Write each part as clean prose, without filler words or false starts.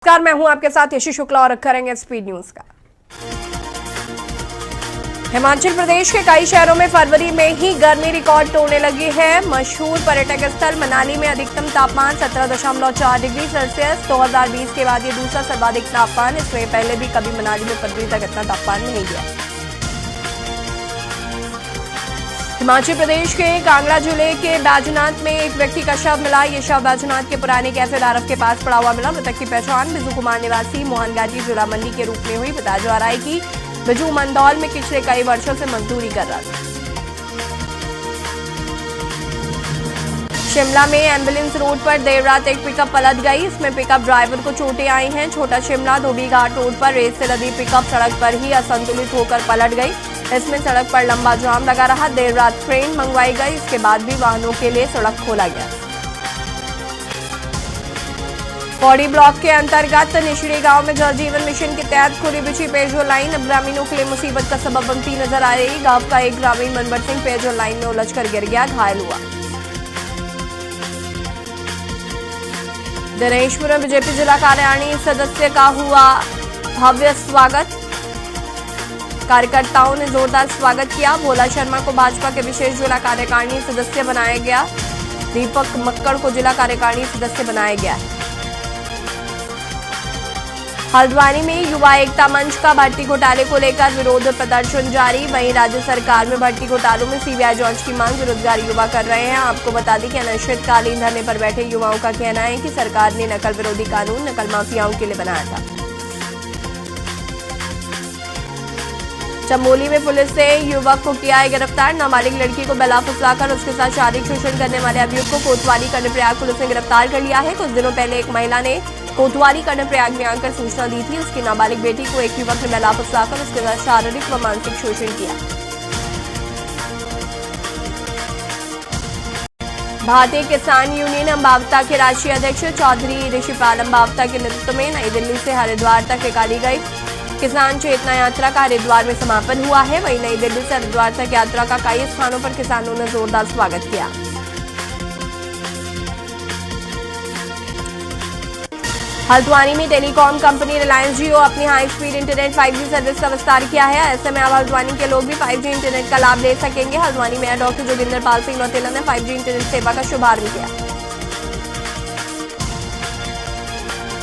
नमस्कार, मैं हूं आपके साथ यशी शुक्ला और करेंगे स्पीड न्यूज का। हिमाचल प्रदेश के कई शहरों में फरवरी में ही गर्मी रिकॉर्ड तोड़ने लगी है। मशहूर पर्यटक स्थल मनाली में अधिकतम तापमान 17.4 डिग्री सेल्सियस 2020 के बाद ये दूसरा सर्वाधिक तापमान। इसमें पहले भी कभी मनाली में फरवरी तक इतना तापमान नहीं गया। हिमाचल प्रदेश के कांगड़ा जिले के बैजनाथ में एक व्यक्ति का शव मिला। ये शव बैजनाथ के पुराने कैफे डारफ के पास पड़ा हुआ मिला। मृतक की पहचान बिजू कुमार निवासी मोहन घाटी जिला मंडी के रूप में हुई। बताया जा रहा है कि बिजू मंदौल में पिछले कई वर्षों से मजदूरी कर रहा था। शिमला में एम्बुलेंस रोड पर देर रात एक पिकअप पलट गई। इसमें पिकअप ड्राइवर को चोटें आई हैं। छोटा शिमला धोबी घाट रोड पर रेत से लदी पिकअप सड़क पर ही असंतुलित होकर पलट गई। इसमें सड़क पर लंबा जाम लगा रहा। देर रात ट्रेन मंगवाई गई। इसके बाद भी वाहनों के लिए सड़क खोला गया। पौड़ी ब्लॉक के अंतर्गत निशड़ी गांव में जल जीवन मिशन के तहत खुली बिछी पेयजल लाइन अब ग्रामीणों के लिए मुसीबत का सबब बनती नजर आ रही। गांव का एक ग्रामीण मनबर सिंह पेयजल लाइन में उलझकर गिर गया, घायल हुआ। दिनेशपुरम बीजेपी जिला कार्यालय सदस्य का हुआ भव्य स्वागत। कार्यकर्ताओं ने जोरदार स्वागत किया। भोला शर्मा को भाजपा के विशेष जिला कार्यकारिणी सदस्य बनाया गया। दीपक मक्कड़ को जिला कार्यकारिणी सदस्य बनाया गया। हल्द्वानी में युवा एकता मंच का भर्ती घोटाले को लेकर विरोध प्रदर्शन जारी। वहीं राज्य सरकार में भर्ती घोटालों में सीबीआई जांच की मांग बेरोजगार युवा कर रहे हैं। आपको बता दें कि अनिश्चितकालीन धरने पर बैठे युवाओं का कहना है कि सरकार ने नकल विरोधी कानून नकल माफियाओं के लिए बनाया था। चमोली में पुलिस ने युवक को किया है गिरफ्तार। नाबालिग लड़की को बहला फुसलाकर उसके साथ शारीरिक शोषण करने वाले अभियुक्त को कोतवाली कर्णप्रयाग पुलिस ने गिरफ्तार कर लिया है। कुछ दिनों पहले एक महिला ने कोतवाली कर्णप्रयाग में आकर सूचना दी थी। उसकी नाबालिग बेटी को एक युवक ने बहला फुसलाकर उसके साथ शारीरिक व मानसिक शोषण किया। भारतीय किसान यूनियन अम्बावता के राष्ट्रीय अध्यक्ष चौधरी ऋषिपाल अम्बावता के नेतृत्व में नई दिल्ली से हरिद्वार तक निकाली गई किसान चेतना यात्रा का हरिद्वार में समापन हुआ है। वहीं नई दिल्ली से हरिद्वार तक यात्रा का कई स्थानों पर किसानों ने जोरदार स्वागत किया। हल्द्वानी में टेलीकॉम कंपनी रिलायंस जियो अपनी high speed internet 5G service का विस्तार किया है। ऐसे में अब हल्द्वानी के लोग भी 5G इंटरनेट का लाभ ले सकेंगे। हल्द्वानी मेयर डॉक्टर जोगिंदर पाल सिंह रौतेला ने 5G इंटरनेट सेवा का शुभारंभ किया।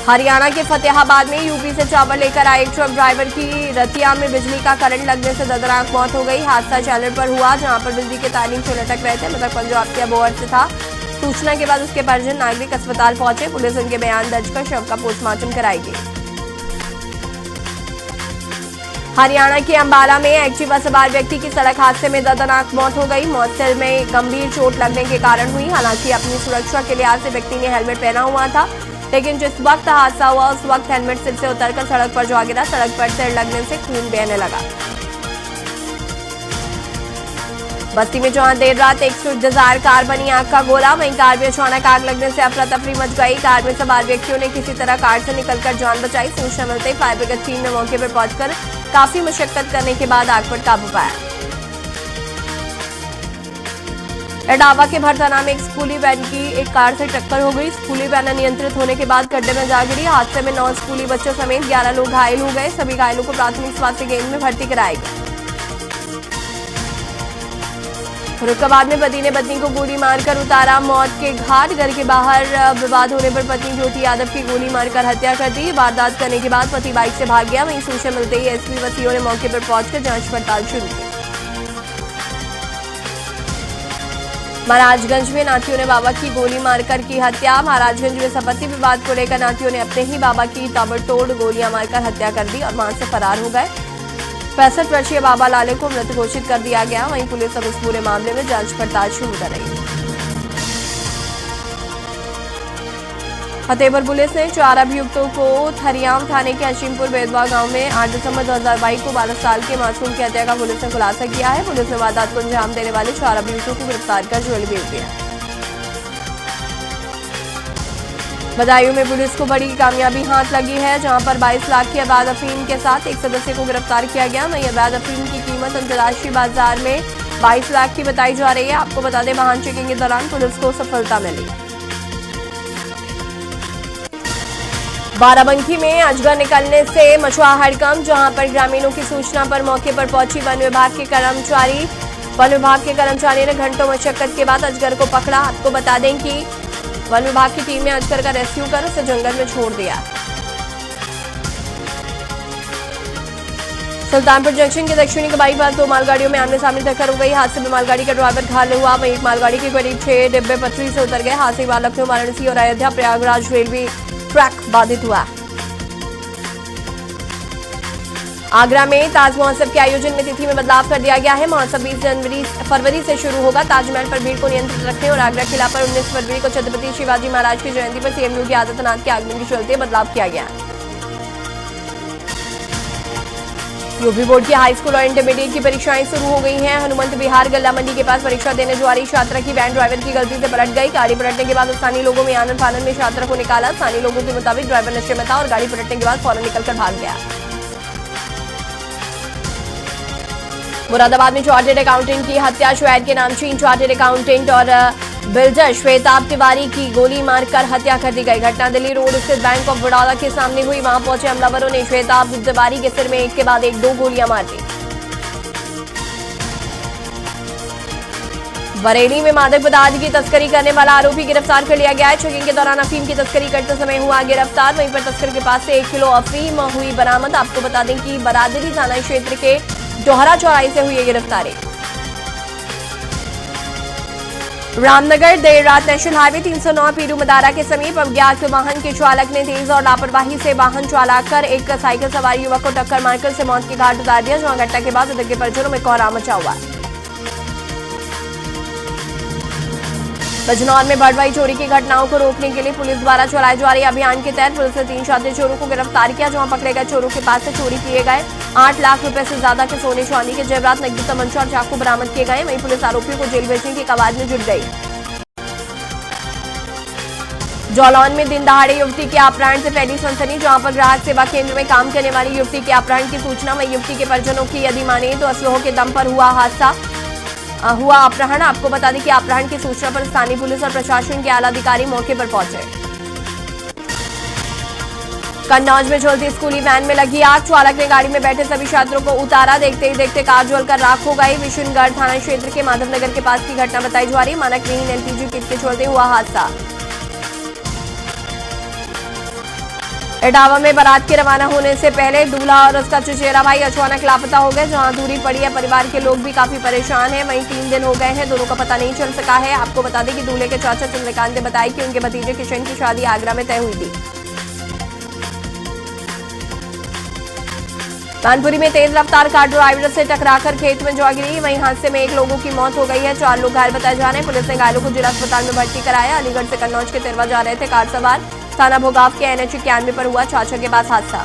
हरियाणा के फतेहाबाद में यूपी से चावल लेकर आए एक ट्रक ड्राइवर की रतिया में बिजली का करंट लगने से दर्दनाक मौत हो गई। हादसा चैनल पर हुआ जहां पर बिजली के तार नीचे लटक रहे थे। मृतक पंजाब के अबोहर से था। सूचना के बाद उसके परिजन नागरिक अस्पताल पहुंचे। पुलिस उनके बयान दर्ज कर शव का पोस्टमार्टम कराएगी। हरियाणा के अंबाला में एक्टिवा सवार व्यक्ति की सड़क हादसे में दर्दनाक मौत हो गई। मौत सिर में गंभीर चोट लगने के कारण हुई। हालांकि अपनी सुरक्षा के लिहाज से व्यक्ति ने हेलमेट पहना हुआ था, लेकिन जिस वक्त हादसा हुआ उस वक्त हेलमेट सिर से उतरकर सड़क पर जा गिरा। सड़क पर सिर लगने से खून बहने लगा। बस्ती में जहां देर रात एक स्विफ्ट डिजायर कार बनी आग का गोला। वहीं कार में अचानक आग लगने से अफरा तफरी मच गई। कार में सवार व्यक्तियों ने किसी तरह कार से निकलकर जान बचाई। सूचना मिलते ही फायर ब्रिगेड टीम ने मौके पर पहुंचकर काफी मशक्कत करने के बाद आग पर काबू पाया। एडावा के भरथाना में एक स्कूली वैन की एक कार से टक्कर हो गई। स्कूली वैन अनियंत्रित होने के बाद गड्ढे में जा गिरी। हादसे में 9 स्कूली बच्चों समेत 11 लोग घायल हो गए। सभी घायलों को प्राथमिक स्वास्थ्य केंद्र में भर्ती कराया गया। फरुखाबाद में पति ने पत्नी को गोली मारकर उतारा मौत के घाट। घर के बाहर विवाद होने पर पत्नी ज्योति यादव की गोली मारकर हत्या कर दी। वारदात करने के बाद पति बाइक से भाग गया। वहीं सूचना मिलते ही एसपी व सीओ ने मौके पर पहुंचकर जांच पड़ताल शुरू की। महाराजगंज में नाथियों ने बाबा की गोली मारकर की हत्या। महाराजगंज में संपत्ति विवाद को लेकर नाथियों ने अपने ही बाबा की ताबड़तोड़ गोलियां मारकर हत्या कर दी और वहां से फरार हो गए। 65 वर्षीय बाबा लाले को मृत घोषित कर दिया गया। वहीं पुलिस अब इस पूरे मामले में जांच पड़ताल शुरू कर रही है। फतेहपुर पुलिस ने 4 अभियुक्तों को थरियाम थाने के हशीमपुर बेदवा गांव में 8 दिसंबर 2022 को 12 साल के मासूम की हत्या का पुलिस ने खुलासा किया है। पुलिस ने वारदात को अंजाम देने वाले 4 अभियुक्तों को गिरफ्तार कर जेल भेज दिया। बदायूं में पुलिस को बड़ी कामयाबी हाथ लगी है, जहां पर 22 लाख की अवैध अफीम के साथ एक सदस्य को गिरफ्तार किया गया। वहीं अवैध अफीम की कीमत अंतर्राष्ट्रीय बाजार में 22 लाख की बताई जा रही है। आपको बता दें, वाहन चेकिंग के दौरान पुलिस को सफलता मिली। बाराबंकी में अजगर निकलने से मचुआ हड़कंप, जहां पर ग्रामीणों की सूचना पर मौके पर पहुंची वन विभाग के कर्मचारी ने घंटों मशक्कत के बाद अजगर को पकड़ा। आपको बता दें कि वन विभाग की टीम ने अजगर का रेस्क्यू कर उसे जंगल में छोड़ दिया। सुल्तानपुर जंक्शन के दक्षिणी कबाई पास दो मालगाड़ियों में आमने सामने टक्कर हो गई। हादसे में मालगाड़ी का ड्राइवर घायल हुआ, वहीं एक मालगाड़ी के करीब 6 डिब्बे पटरी से उतर गए। हादसे के बाद लखनऊ, वाराणसी और अयोध्या प्रयागराज रेलवे ट्रैक बाधित हुआ। आगरा में ताज महोत्सव के आयोजन में तिथि में बदलाव कर दिया गया है। महोत्सव 20 फरवरी से शुरू होगा। ताजमहल पर भीड़ को नियंत्रित रखने और आगरा किला पर 19 फरवरी को छत्रपति शिवाजी महाराज की जयंती पर सीएम योगी आदित्यनाथ के आगमन के चलते बदलाव किया गया। यूपी बोर्ड की हाई स्कूल और इंटरमीडिएट की परीक्षाएं शुरू हो गई हैं। हनुमंत विहार गल्ला मंडी के पास परीक्षा देने जा रही छात्रा की वैन ड्राइवर की गलती से पलट गई। गाड़ी पलटने के बाद स्थानीय लोगों में आनंद फानंद में छात्रा को निकाला। स्थानीय लोगों के मुताबिक ड्राइवर नशे में था और गाड़ी पलटने के बाद फौरन निकलकर भाग गया। मुरादाबाद में चार्टर्ड अकाउंटेंट की हत्या। शहर के नामचीन चार्टर्ड अकाउंटेंट और बिल्डर श्वेताब तिवारी की गोली मारकर हत्या कर दी गई। घटना दिल्ली रोड स्थित बैंक ऑफ बड़ौदा के सामने हुई। वहां पहुंचे हमलावरों ने श्वेताब तिवारी के सिर में एक के बाद एक 2 गोलियां मार दी। बरेली में मादक पदार्थ की तस्करी करने वाला आरोपी गिरफ्तार कर लिया गया है। चेकिंग के दौरान अफीम की तस्करी करते समय हुआ गिरफ्तार। वहीं पर तस्कर के पास से 1 किलो अफीम हुई बरामद। आपको बता दें कि बरादरी थाना क्षेत्र के दोहरा चौराही से हुई है गिरफ्तारी। रामनगर देर रात नेशनल हाईवे 309 पीरू मदारा के समीप अज्ञात वाहन के चालक ने तेज और लापरवाही से वाहन चलाकर एक साइकिल सवार युवक को टक्कर मारकर उसे मौत के घाट उतार दिया। जहां घटना के बाद उधर के परिजनों में कोहराम मचा हुआ। बिजनौर में बढ़ई चोरी की घटनाओं को रोकने के लिए पुलिस द्वारा चलाए जा रहे अभियान के तहत पुलिस ने 3 शातिर चोरों को गिरफ्तार किया। जहां पकड़े गए चोरों के पास से चोरी किए गए 8 लाख रुपए से ज्यादा के सोने चांदी के जेवरात, नकदी, तमंचा और चाकू बरामद किए गए। वहीं पुलिस आरोपियों को जेल भेजने की कवायद में जुट गई। जौलौन में दिन दहाड़े युवती के अपहरण से फैली सनसनी। जहां पर ग्राहक सेवा केंद्र में काम करने वाली युवती के अपहरण की सूचना में युवती के परिजनों की यदि माने तो असलोह के दम पर हुआ अपहरण। आपको बता दें कि अपहरण की सूचना पर स्थानीय पुलिस और प्रशासन के आला अधिकारी मौके पर पहुंचे। कन्नौज में जलती स्कूली वैन में लगी आग। चालक ने गाड़ी में बैठे सभी छात्रों को उतारा। देखते ही देखते कार जलकर राख हो गई। विशुनगढ़ थाना क्षेत्र के माधवनगर के पास की घटना बताई जा रही है। मानक विहीन एलपीजी किट के चलते हुआ हादसा। इटावा में बारात के रवाना होने से पहले दूल्हा और उसका चचेरा भाई अचानक लापता हो गए। जहां दूरी पड़ी है, परिवार के लोग भी काफी परेशान हैं। वहीं 3 दिन हो गए हैं, दोनों का पता नहीं चल सका है। आपको बता दें कि दूल्हे के चाचा चंद्रकांत ने बताया कि उनके भतीजे किशन की शादी आगरा में तय हुई थी। कानपुरी में तेज रफ्तार कार ड्राइवर से टकराकर खेत में जा गिरी। वहीं हादसे में 1 लोगों की मौत हो गई है, 4 लोग घायल बताए जा रहे हैं। पुलिस ने घायलों को जिला अस्पताल में भर्ती कराया। अलीगढ़ से कन्नौज के तिरवा जा रहे थे कार सवार। थाना भोगाव के NH 91 पर हुआ छाछा के पास हादसा।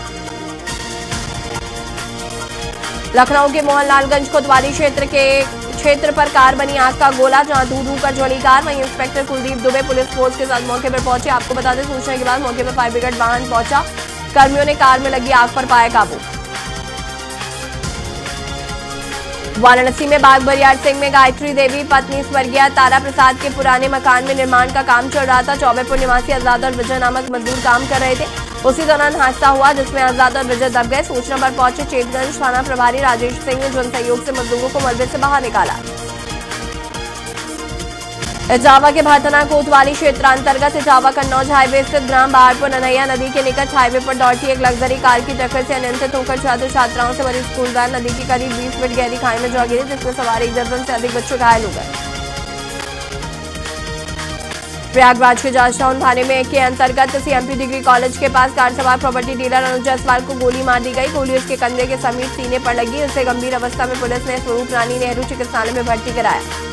लखनऊ के मोहनलालगंज कोतवाली क्षेत्र पर कार बनी आग का गोला। जहां धू कर जली कार। वहीं inspector Kuldeep Dubey police force के साथ मौके पर पहुंचे। आपको बता दें सूचना के बाद मौके पर फायर ब्रिगेड वाहन पहुंचा। कर्मियों ने कार में लगी आग पर पाया काबू। वाराणसी में बाग बरियार सिंह में गायत्री देवी पत्नी स्वर्गीय तारा प्रसाद के पुराने मकान में निर्माण का काम चल रहा था। चौबेपुर निवासी आजाद और विजय नामक मजदूर काम कर रहे थे। उसी दौरान हादसा हुआ जिसमें आजाद और विजय दब गए। सूचना पर पहुंचे चेतगंज थाना प्रभारी राजेश सिंह ने जन सहयोग से मजदूरों को मलबे से बाहर निकाला। इटावा के भातना कोतवाली क्षेत्रांतर्गत इटावा कन्नौज हाईवे स्थित ग्राम बहारपुर ननैया नदी के निकट हाईवे पर दौड़ती एक लग्जरी कार की टक्कर से अनियंत्रित होकर छात्र छात्राओं से भरी स्कूल वैन नदी की करीब 20 फीट गहरी खाई में जा गिरी, जिसमें सवार 1 दर्जन से अधिक बच्चे घायल हो गए। प्रयागराज के जॉर्जटाउन थाने में के अंतर्गत CMP डिग्री कॉलेज के पास कार सवार प्रॉपर्टी डीलर अनुज जायसवाल को गोली मार दी गई। गोली उसके कंधे के समीप सीने पर लगी। उसे गंभीर अवस्था में पुलिस ने स्वरूप रानी नेहरू चिकित्सालय में भर्ती कराया।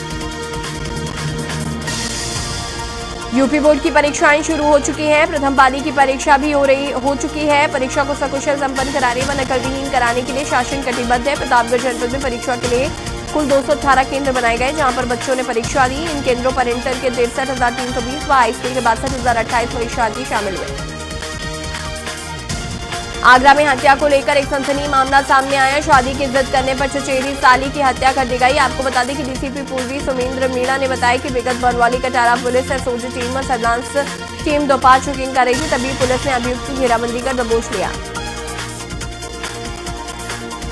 यूपी बोर्ड की परीक्षाएं शुरू हो चुकी हैं। प्रथम पाली की परीक्षा भी हो चुकी है। परीक्षा को सकुशल संपन्न कराने व नकलविहीन कराने के लिए शासन कटिबद्ध है। प्रतापगढ़ जनपद में परीक्षा के लिए कुल 218 केंद्र बनाए गए, जहां पर बच्चों ने परीक्षा दी। इन केंद्रों पर इंटर के 63,320 व हाईस्कूल के 62,028 परीक्षार्थी शामिल हुए। आगरा में हत्या को लेकर एक सनसनी मामला सामने आया। शादी की जिद करने पर चचेरी साली की हत्या कर दी गई। आपको बता दें कि DCP पूर्वी सुमेंद्र मीणा ने बताया कि विगत Barwali Katara police SOG team और सर्विलांस टीम दोपहर चेकिंग कर रही थी, तभी पुलिस ने अभियुक्त की घेराबंदी कर दबोच लिया।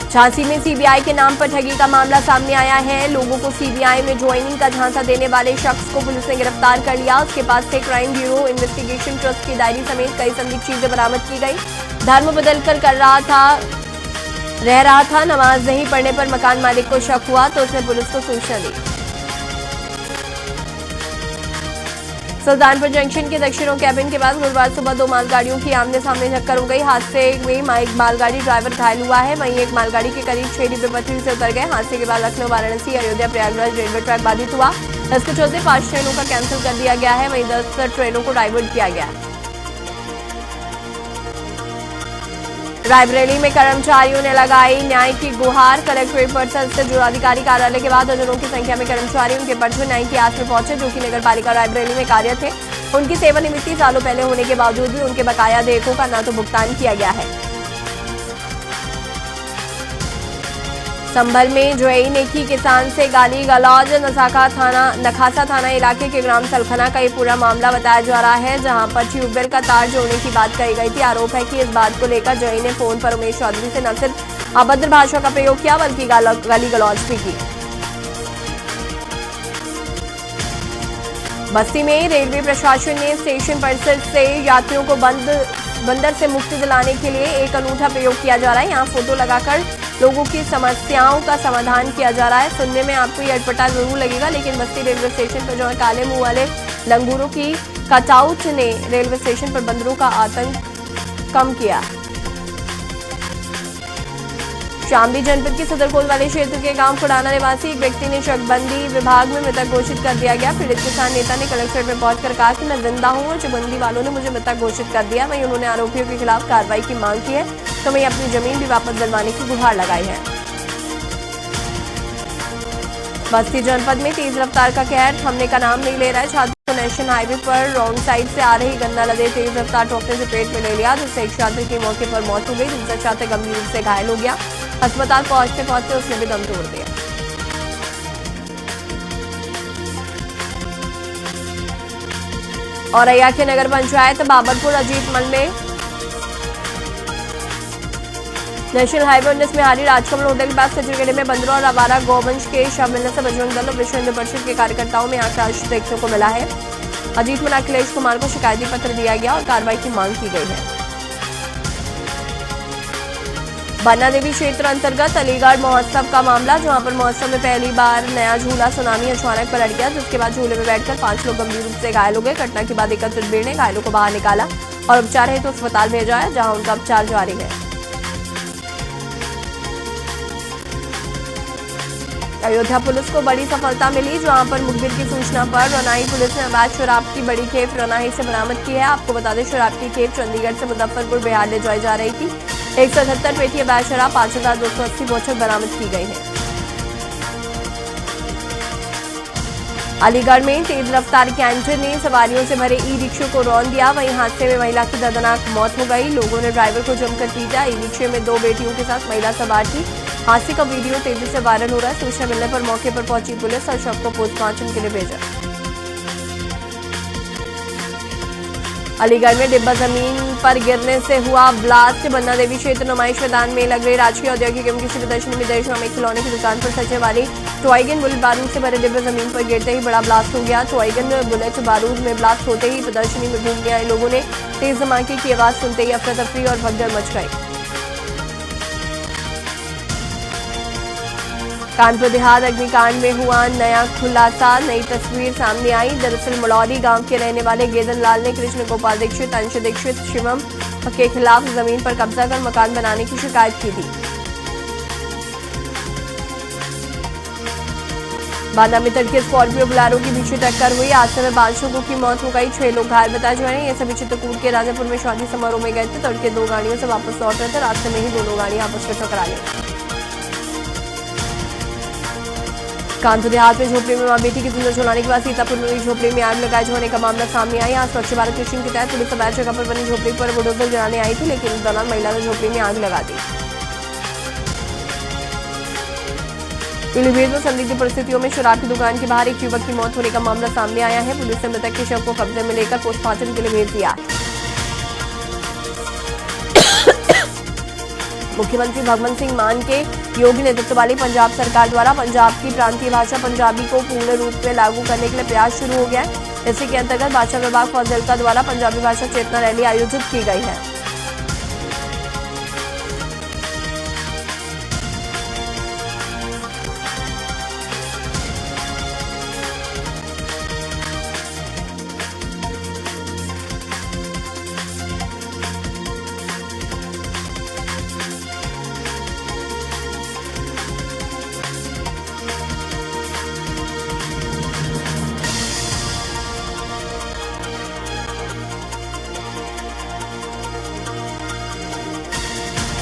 झांसी में सीबीआई के नाम पर ठगी का मामला सामने आया है। लोगों को सीबीआई में ज्वाइनिंग का झांसा देने वाले शख्स को पुलिस ने गिरफ्तार कर लिया। उसके पास से क्राइम ब्यूरो इन्वेस्टिगेशन ट्रस्ट की डायरी समेत कई संदिग्ध चीजें बरामद की गई। धर्म बदलकर रह रहा था। नमाज नहीं पढ़ने पर मकान मालिक को शक हुआ तो उसने पुलिस को सूचना दी। सुल्तानपुर जंक्शन के दक्षिणों कैबिन के पास गुरुवार सुबह 2 मालगाड़ियों की आमने सामने टक्कर हो गई। हादसे में एक मालगाड़ी ड्राइवर घायल हुआ है, वहीं एक मालगाड़ी के करीब 6 डिब्बे पटरी से उतर गए। हादसे के बाद लखनऊ, वाराणसी, अयोध्या, प्रयागराज रेलवे ट्रैक बाधित हुआ। इसके चलते 5 ट्रेनों का कैंसिल कर दिया गया है, वहीं 10 ट्रेनों को डाइवर्ट किया गया है। रायबरेली में कर्मचारियों ने लगाई न्याय की गुहार। कलेक्ट्रेट परिसर से जिलाधिकारी कार्यालय के बाद दर्जनों की संख्या में कर्मचारी उनके पक्ष में न्याय की आस में पहुंचे, जो कि नगर पालिका रायबरेली में कार्यरत थे। उनकी सेवानिवृत्ति सालों पहले होने के बावजूद भी उनके बकाया देयकों का न तो भुगतान किया गया है। संभल में जोई ने की किसान से गाली गलौज। नखासा थाना इलाके के ग्राम सलखना का ये पूरा मामला बताया जा रहा है, जहां पर ट्यूबवेल का तार जोड़ने की बात कही गई थी। आरोप है कि इस बात को लेकर जोई ने फोन पर उमेश चौधरी से न सिर्फ अभद्र भाषा का प्रयोग किया बल्कि गाली गलौज भी की। बस्ती में रेलवे प्रशासन ने स्टेशन परिसर से यात्रियों को बंदर से मुक्ति दिलाने के लिए एक अनूठा प्रयोग किया जा रहा है। यहाँ फोटो लगाकर लोगों की समस्याओं का समाधान किया जा रहा है। सुनने में आपको ये अटपटा जरूर लगेगा, लेकिन बस्ती रेलवे स्टेशन पर जो है काले मुंह वाले लंगूरों की कटआउट ने रेलवे स्टेशन पर बंदरों का आतंक कम किया। शामली जनपद के सदरकोट वाले क्षेत्र के गांव खुड़ाना निवासी एक व्यक्ति ने चकबंदी विभाग में मृतक घोषित कर दिया गया। पीड़ित किसान नेता ने कलेक्ट्रेट में पहुंचकर कहा कि मैं जिंदा हूं और चकबंदी वालों ने मुझे मृतक घोषित कर दिया। वहीं उन्होंने आरोपियों के खिलाफ कार्रवाई की मांग की है, तो वहीं अपनी जमीन भी वापस दिलवाने की गुहार लगाई है। बस्ती जनपद में तेज रफ्तार का कहर थमने का नाम नहीं ले रहा है। छात्रों को नेशनल हाईवे पर रॉन्ग साइड से आ रही गन्ना लदे तेज रफ्तार ट्रक ने पेट में ले लिया, जिससे एक छात्र की मौके पर मौत हो गई। दूसरा छात्र गंभीर रूप से घायल हो गया। अस्पताल पहुंचते उसने भी दम तोड़ दिया। औरैया के नगर पंचायत बाबरपुर अजीत मल में नेशनल हाईवे 19 में हारी राजकमल होटल के पास कचरेगढ़ में बंदरों और आवारा गौवंश के शव मिलने से बजरंग दल और विश्व हिंदू परिषद के कार्यकर्ताओं में आक्रोश देखने को मिला है। अजीत मल अखिलेश कुमार को शिकायती पत्र दिया गया और कार्रवाई की मांग की गई है। बन्ना देवी क्षेत्र अंतर्गत अलीगढ़ महोत्सव का मामला, जहां पर महोत्सव में पहली बार नया झूला सुनामी अचानक पलट गया, जिसके बाद झूले में बैठकर 5 लोग गंभीर रूप से घायल हो गए। घटना के बाद एकत्रित भीड़ ने घायलों को बाहर निकाला और उपचार हेतु अस्पताल भेजा है, जहां उनका उपचार जारी है। अयोध्या पुलिस को बड़ी सफलता मिली, जहां पर मुखबिर की सूचना पर रनाही पुलिस ने अवैध शराब की बड़ी खेप रनाही से बरामद की है। आपको बता दें, शराब की खेप चंडीगढ़ से मुजफ्फरपुर बिहार ले जाई जा रही थी। 177 पेटी अवैध शराब 5280 बोतल बरामद की गई है। अलीगढ़ में तेज रफ्तार कैंटर ने सवारियों से भरे ई रिक्शे को रौंद दिया। वहीं हादसे में महिला की दर्दनाक मौत हो गई। लोगों ने ड्राइवर को जमकर पीटा। ई रिक्शे में 2 बेटियों के साथ महिला सवार थी। हादसे का वीडियो तेजी से वायरल हो रहा है। सूचना मिलने पर मौके पर पहुंची पुलिस और शव को पोस्टमार्टम के लिए भेजा। अलीगढ़ में डिब्बा जमीन पर गिरने से हुआ ब्लास्ट। बन्ना देवी क्षेत्र नुमाइश मैदान में लग रही राजकीय औद्योगिक एवं कृषि प्रदर्शनी में देश में खिलौने की दुकान पर सजे वाली टॉयगन बुलेट बारूद से भरे डिब्बे जमीन पर गिरते ही बड़ा ब्लास्ट हो गया। टॉयगन बुलेट बारूद में ब्लास्ट होते ही प्रदर्शनी में घूमने आए लोगों ने तेज धमाके की आवाज सुनते ही अफरा तफरी और भगदड़ मच गई। कानपुर देहात अग्निकांड में हुआ नया खुलासा, नई तस्वीर सामने आई। दरअसल मलौदी गांव के रहने वाले गेदन लाल ने कृष्ण गोपाल दीक्षित, अंश दीक्षित, शिवम के खिलाफ जमीन पर कब्जा कर मकान बनाने की शिकायत की थी। बांदा में तड़के स्कॉर्पियो बुलेरो की बीच टक्कर हुई। हादसे में 5 लोगों की मौत हो गई, 6 लोग घायल बताए जा रहे हैं। ये सभी चित्रकूट के राजापुर में शादी समारोह में गए थे। तड़के 2 गाड़ियों से वापस लौट रहे थे। रास्ते में ही दोनों गाड़ियां आपस में टकरा गई। कानपुर देहात में झोपड़ी में मां बेटी की जिंदा जलाने के बाद सीतापुर में झोपड़ी में आग लगाए जाने का मामला सामने आया। आज स्वच्छ भारत मिशन के तहत पुलिस अवैध जगह पर बनी झोपड़ी पर बुलडोजर जलाने आई थी, लेकिन इस दौरान महिला ने झोपड़ी में आग लगा दी। पीलीभीत में संदिग्ध परिस्थितियों में शराब की दुकान के बाहर एक युवक की मौत होने का मामला सामने आया है। पुलिस ने मृतक के शव को कब्जे में लेकर पोस्टमार्टम के लिए भेज दिया। मुख्यमंत्री भगवंत सिंह मान के योगी नेतृत्व वाली पंजाब सरकार द्वारा पंजाब की प्रांतीय भाषा पंजाबी को पूर्ण रूप में लागू करने के लिए प्रयास शुरू हो गया है। इसी के अंतर्गत भाषा विभाग फाजिल्का द्वारा पंजाबी भाषा चेतना रैली आयोजित की गई है।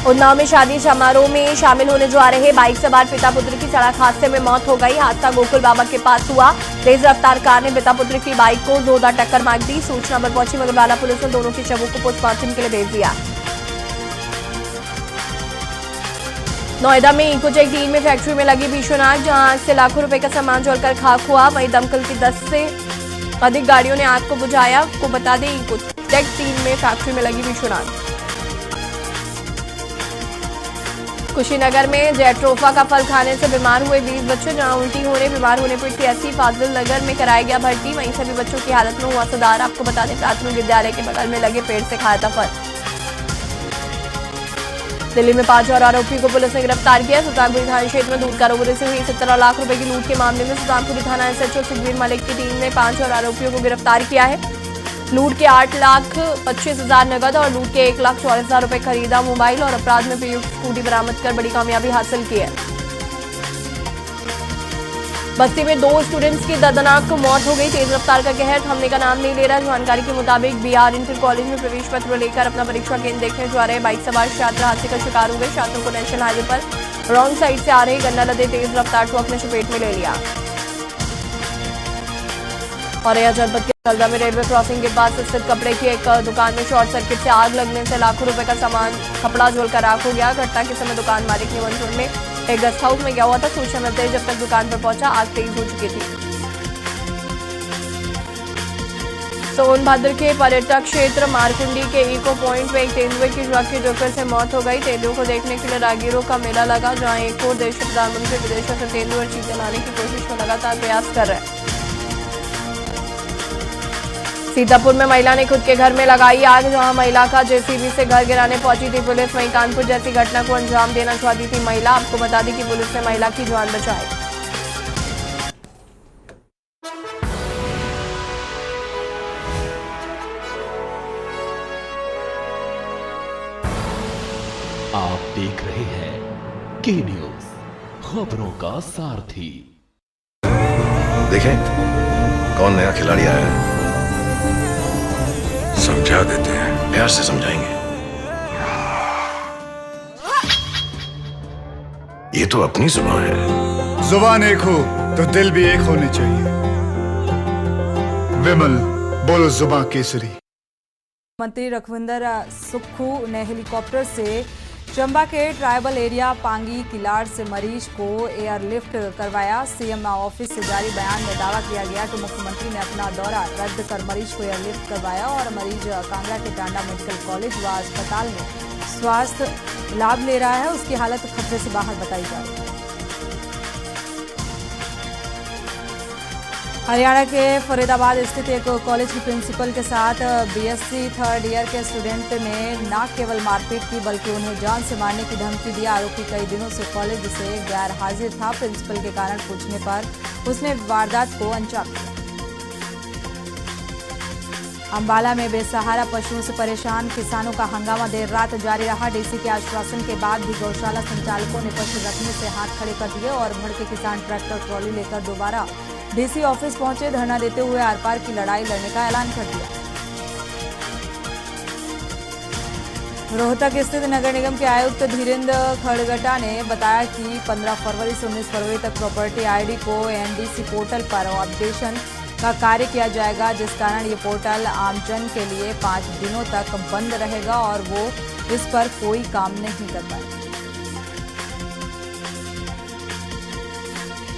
उन्नाव में शादी समारोह में शामिल होने जा रहे बाइक सवार पिता पुत्र की सड़क हादसे में मौत हो गई। हादसा गोकुल बाबा के पास हुआ। तेज रफ्तार कार ने पिता पुत्र की बाइक को जोरदार टक्कर मार दी। सूचना पर पहुंची मगरवाला पुलिस ने दोनों के शवों को पोस्टमार्टम के लिए भेज दिया। नोएडा में इकोटेक 3 में फैक्ट्री में लगी भीषण आग, जहां आग से लाखों रुपए का सामान जलकर खाक हुआ। वहीं दमकल की 10 से अधिक गाड़ियों ने आग को बुझाया। को बता दें, इकोटेक 3 में फैक्ट्री में लगी भीषण आग। कुशीनगर में जेट्रोफा का फल खाने से बीमार हुए 20 बच्चे, जहां उल्टी होने बीमार होने पर सीएससी फाजिल नगर में कराया गया भर्ती। वहीं सभी बच्चों की हालत में हुआ सुधार। आपको बता दें, प्राथमिक विद्यालय के बगल में लगे पेड़ से खाया था फल। दिल्ली में 5 और आरोपियों को पुलिस ने गिरफ्तार किया। सुल्तानपुरी थाना क्षेत्र में दूध कारोबारी से हुई 17 लाख रुपए की लूट के मामले में सुल्तानपुरी थाना एसएचओ सुखबीर मलिक की टीम ने 5 और आरोपियों को गिरफ्तार किया है। लूट के 8,25,000 नगद और लूट के 1,40,000 रुपए खरीदा मोबाइल और अपराध में प्रयुक्त स्कूटी बरामद कर बड़ी कामयाबी हासिल की है। बस्ती में 2 स्टूडेंट्स की दर्दनाक मौत हो गई। तेज रफ्तार का कहर थमने का नाम नहीं ले रहा। जानकारी के मुताबिक बीआर इंटर कॉलेज में प्रवेश पत्र लेकर अपना परीक्षा केंद्र देखने जा रहे बाइक सवार छात्र हादसे का शिकार हो गए। छात्रों को नेशनल हाईवे पर रॉन्ग साइड से आ रहे गन्ना लदे तेज रफ्तार ट्रक ने चपेट में ले लिया। औरैया जनपद के हल्दा में रेलवे क्रॉसिंग के पास स्थित कपड़े की एक दुकान में शॉर्ट सर्किट से आग लगने से लाखों रुपए का सामान कपड़ा जलकर राख हो गया। घटना के समय दुकान मालिक नियंत्रण में एक गेस्ट हाउस में गया हुआ था। सूचना मिलते ही जब तक दुकान पर पहुंचा, आग तेज हो चुकी थी। सोनभद्र के पर्यटक क्षेत्र मारकुंडी के इको पॉइंट में एक तेंदुए की ट्रक की टक्कर से मौत हो गई। तेंदुओं को देखने के लिए राहगीरों का मेला लगा, जहां एक और देश के प्रधानमंत्री विदेशों से तेंदुए और चीते लाने की कोशिश में लगातार प्रयास कर रहे हैं। सीतापुर में महिला ने खुद के घर में लगाई आग, जहां महिला का जेसीबी से घर गिराने पहुंची थी पुलिस। वहीं कानपुर जैसी घटना को अंजाम देना चाहती थी महिला। आपको बता दें कि पुलिस ने महिला की जान बचाई। आप देख रहे हैं के न्यूज, खबरों का सारथी। देखें कौन नया खिलाड़ी आया है, समझा देते हैं, प्यार से समझाएंगे। ये तो अपनी जुबान है। जुबान एक हो तो दिल भी एक होने चाहिए। विमल बोलो जुबान केसरी। मंत्री रघुविंदर सुक्खू ने हेलीकॉप्टर से चंबा के ट्राइबल एरिया पांगी किलाड़ से मरीज को एयरलिफ्ट करवाया। सीएम ऑफिस से जारी बयान में दावा किया गया कि मुख्यमंत्री ने अपना दौरा रद्द कर मरीज को एयरलिफ्ट करवाया और मरीज कांगड़ा के टांडा मेडिकल कॉलेज व अस्पताल में स्वास्थ्य लाभ ले रहा है। उसकी हालत खतरे से बाहर बताई जा रही है। हरियाणा के फरीदाबाद स्थित एक कॉलेज की प्रिंसिपल के साथ बीएससी 3rd ईयर के स्टूडेंट ने न केवल मारपीट की बल्कि उन्हें जान से मारने की धमकी दी। आरोपी कई दिनों से कॉलेज से गैर हाजिर था। प्रिंसिपल के कारण पूछने पर उसने वारदात को अंजाम दिया। अंबाला में बेसहारा पशुओं से परेशान किसानों का हंगामा देर रात जारी रहा। डीसी के आश्वासन के बाद भी गौशाला संचालकों ने पशु रखने से हाथ खड़े कर दिए और भड़के किसान ट्रैक्टर ट्रॉली लेकर दोबारा डीसी ऑफिस पहुंचे। धरना देते हुए आर पार की लड़ाई लड़ने का ऐलान कर दिया। रोहतक स्थित नगर निगम के आयुक्त धीरेन्द्र खड़गटा ने बताया कि 15 फरवरी से 19 फरवरी तक प्रॉपर्टी आईडी को एनडीसी पोर्टल पर अपडेशन का कार्य किया जाएगा, जिस कारण ये पोर्टल आमजन के लिए 5 दिनों तक बंद रहेगा और वो इस पर कोई काम नहीं कर पाएगा।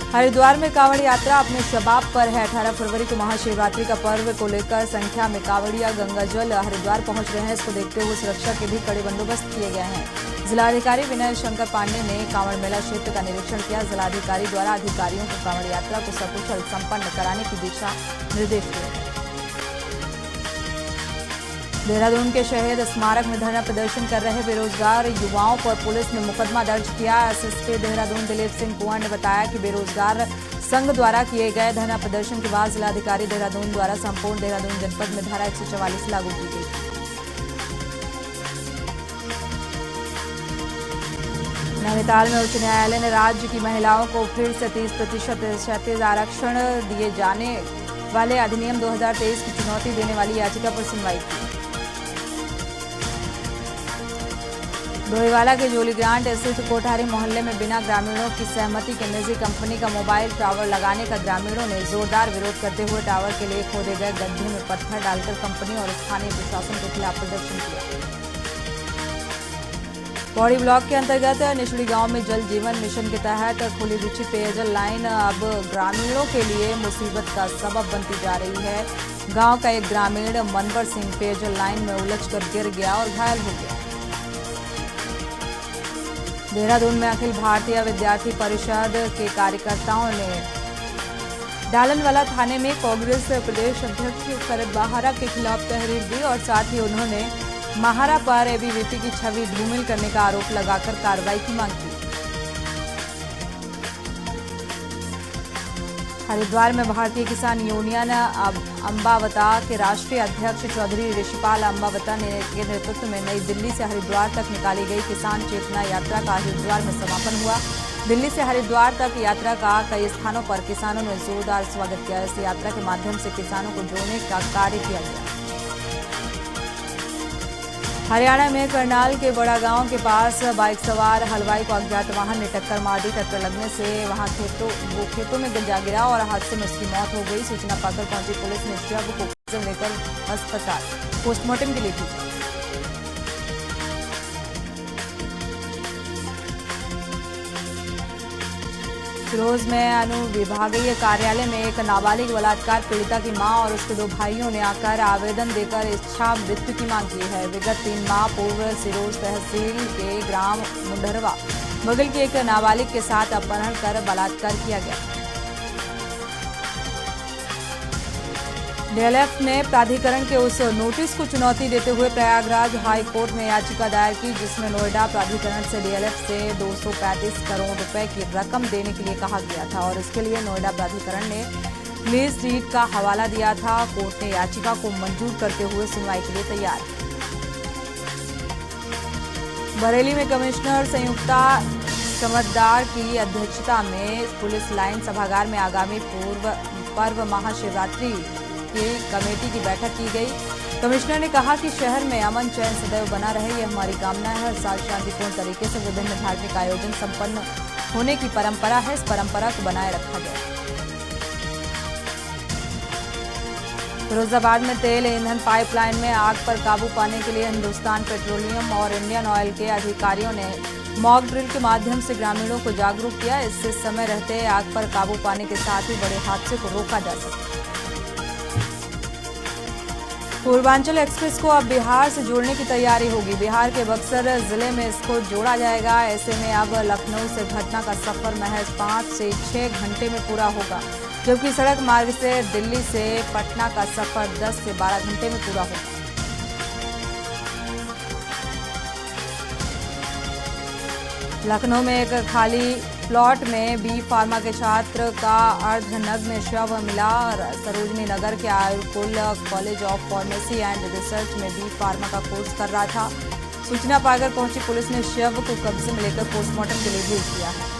हरिद्वार में कांवड़ यात्रा अपने शबाब पर है। 18 फरवरी को महाशिवरात्रि का पर्व को लेकर संख्या में कांवड़िया गंगाजल हरिद्वार पहुंच रहे हैं। इसको देखते हुए सुरक्षा के भी कड़े बंदोबस्त किए गए हैं। जिलाधिकारी विनय शंकर पांडे ने कांवड़ मेला क्षेत्र का निरीक्षण किया। जिलाधिकारी द्वारा अधिकारियों को कांवड़ यात्रा को सकुशल संपन्न कराने की दिशा निर्देश दिए। देहरादून के शहीद स्मारक में धरना प्रदर्शन कर रहे बेरोजगार युवाओं पर पुलिस ने मुकदमा दर्ज किया। एसएसपी देहरादून दिलीप सिंह कुंवर ने बताया कि बेरोजगार संघ द्वारा किए गए धरना प्रदर्शन के बाद जिलाधिकारी देहरादून द्वारा संपूर्ण देहरादून जनपद में धारा 144 लागू की गई। नैनीताल में उच्च न्यायालय ने राज्य की महिलाओं को फिर से 30% क्षैतिज आरक्षण दिए जाने वाले अधिनियम 2023 की चुनौती देने वाली याचिका पर सुनवाई की। डोईवाला के जोली ग्रांट स्थित कोठारी मोहल्ले में बिना ग्रामीणों की सहमति के निजी कंपनी का मोबाइल टावर लगाने का ग्रामीणों ने जोरदार विरोध करते हुए टावर के लिए खोदे गए गड्ढे में पत्थर डालकर कंपनी और स्थानीय प्रशासन के खिलाफ प्रदर्शन किया। पौड़ी ब्लॉक के अंतर्गत निचड़ी गांव में जल जीवन मिशन के तहत खुली बिछी पेयजल लाइन अब ग्रामीणों के लिए मुसीबत का सबब बनती जा रही है। गांव का एक ग्रामीण मनवर सिंह पेयजल लाइन में उलझकर गिर गया और घायल हो गया। देहरादून में अखिल भारतीय विद्यार्थी परिषद के कार्यकर्ताओं ने डालनवाला थाने में कांग्रेस प्रदेश अध्यक्ष शरद बाहरा के खिलाफ तहरीर दी और साथ ही उन्होंने महारा पर एबीवीपी की छवि धूमिल करने का आरोप लगाकर कार्रवाई की मांग की। हरिद्वार में भारतीय किसान यूनियन अंबावता के राष्ट्रीय अध्यक्ष चौधरी ऋषिपाल अंबावता के नेतृत्व में नई दिल्ली से हरिद्वार तक निकाली गई किसान चेतना यात्रा का हरिद्वार में समापन हुआ। दिल्ली से हरिद्वार तक यात्रा का कई स्थानों पर किसानों ने जोरदार स्वागत किया। इस यात्रा के माध्यम से किसानों को जोड़ने का कार्य किया गया। हरियाणा में करनाल के बड़ा गांव के पास बाइक सवार हलवाई को अज्ञात वाहन ने टक्कर मार दी। टक्कर लगने से वहां खेतों में जा गिरा और हादसे में उसकी मौत हो गई। सूचना पाकर पहुंची पुलिस ने शव को लेकर अस्पताल पोस्टमार्टम के लिए भेजा। फिरोज में अनुविभागीय कार्यालय में एक नाबालिग बलात्कार पीड़िता की मां और उसके 2 भाइयों ने आकर आवेदन देकर इच्छा मृत्यु की मांग की है। विगत 3 माह पूर्व फिरोज तहसील के ग्राम मुंडरवा बगल की एक नाबालिग के साथ अपहरण कर बलात्कार किया गया। डीएलएफ ने प्राधिकरण के उस नोटिस को चुनौती देते हुए प्रयागराज हाई कोर्ट में याचिका दायर की, जिसमें नोएडा प्राधिकरण से डीएलएफ से 235 करोड़ रुपए की रकम देने के लिए कहा गया था और इसके लिए नोएडा प्राधिकरण ने लीज डीड का हवाला दिया था। कोर्ट ने याचिका को मंजूर करते हुए सुनवाई के लिए तैयार। बरेली में कमिश्नर संयुक्ता समददार की अध्यक्षता में पुलिस लाइन सभागार में आगामी पर्व महाशिवरात्रि की कमेटी की बैठक की गई। कमिश्नर ने कहा कि शहर में अमन चैन सदैव बना रहे, यह हमारी कामना है। हर साल शांतिपूर्ण तरीके से विभिन्न धार्मिक आयोजन संपन्न होने की परंपरा है। इस परंपरा को बनाए रखा गया। फिरोजाबाद में तेल ईंधन पाइपलाइन में आग पर काबू पाने के लिए हिंदुस्तान पेट्रोलियम और इंडियन ऑयल के अधिकारियों ने मॉक ड्रिल के माध्यम से ग्रामीणों को जागरूक किया। इससे समय रहते आग पर काबू पाने के साथ ही बड़े हादसे को रोका जा सके। पूर्वांचल एक्सप्रेस को अब बिहार से जोड़ने की तैयारी होगी। बिहार के बक्सर जिले में इसको जोड़ा जाएगा। ऐसे में अब लखनऊ से घटना का सफर महज 5 से 6 घंटे में पूरा होगा, जबकि सड़क मार्ग से दिल्ली से पटना का सफर 10 से 12 घंटे में पूरा होगा। लखनऊ में एक खाली प्लॉट में बी फार्मा के छात्र का अर्धनग्न शव मिला। सरोजनी नगर के Ayurkul college of pharmacy and research में बी फार्मा का कोर्स कर रहा था। सूचना पाकर पहुंची पुलिस ने शव को कब्जे में लेकर पोस्टमार्टम के लिए भेज दिया है।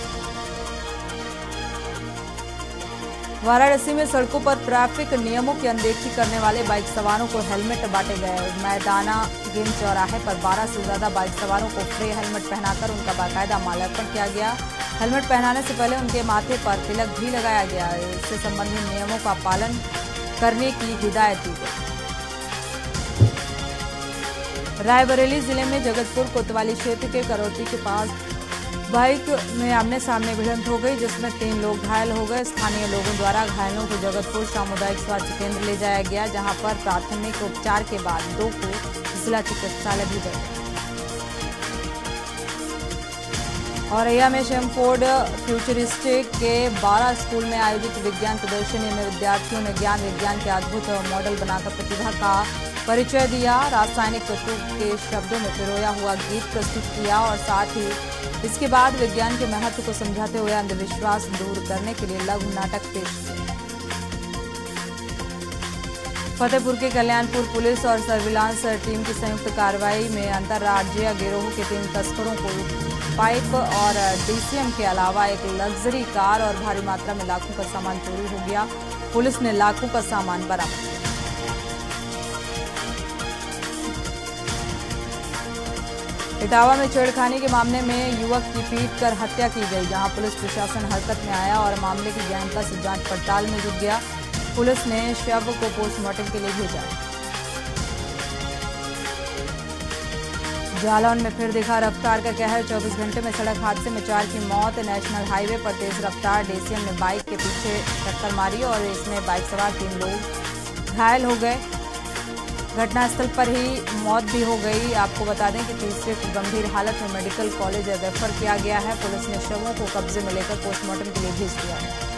वाराणसी में सड़कों पर ट्रैफिक नियमों की अनदेखी करने वाले बाइक सवारों को हेलमेट बांटे गए। मैदाना गेम चौराहे पर 12 से ज्यादा बाइक सवारों को फ्री हेलमेट पहनाकर उनका बाकायदा माल्यार्पण किया गया। हेलमेट पहनाने से पहले उनके माथे पर तिलक भी लगाया गया। इससे संबंधित नियमों का पालन करने की हिदायत दी गई। रायबरेली जिले में जगतपुर कोतवाली क्षेत्र के करौती के पास बाइक में आमने सामने भिड़ंत हो गई, जिसमें 3 लोग घायल हो गए। स्थानीय लोगों द्वारा घायलों को जगतपुर सामुदायिक स्वास्थ्य केंद्र ले जाया गया, जहां पर प्राथमिक उपचार के बाद 2 को जिला चिकित्सालय भेजा गया। औरैया में शेमफोर्ड फ्यूचरिस्टिक के 12 स्कूल में आयोजित विज्ञान प्रदर्शनी में विद्यार्थियों ने ज्ञान विज्ञान के अद्भुत मॉडल बनाकर प्रतिभा का परिचय दिया। रासायनिक तत्वों के शब्दों में पिरोया हुआ गीत प्रस्तुत किया और साथ ही इसके बाद विज्ञान के महत्व को समझाते हुए अंधविश्वास दूर करने के लिए लघु नाटक पेश किया। फतेहपुर के कल्याणपुर पुलिस और सर्विलांस टीम की संयुक्त कार्रवाई में अंतर्राज्यीय गिरोह के 3 तस्करों को पाइप और डीसीएम के अलावा एक लग्जरी कार और भारी मात्रा में लाखों का सामान चोरी हो गया। पुलिस ने लाखों का सामान बरामद किया। इटावा में छेड़खानी के मामले में युवक की पीटकर हत्या की गई, जहां पुलिस प्रशासन हरकत में आया और मामले की गहनता से जांच पड़ताल में जुट गया। पुलिस ने शव को पोस्टमार्टम के लिए भेजा। जालौन में फिर दिखा रफ्तार का कहर, 24 घंटे में सड़क हादसे में 4 की मौत। नेशनल हाईवे पर तेज रफ्तार डीसीएम ने बाइक के पीछे टक्कर मारी और इसमें बाइक सवार 3 लोग घायल हो गए। घटनास्थल पर ही मौत भी हो गई। आपको बता दें कि तीसरे को गंभीर हालत में मेडिकल कॉलेज रेफर किया गया है। पुलिस ने शवों को कब्जे में लेकर पोस्टमार्टम के लिए भेज दिया है।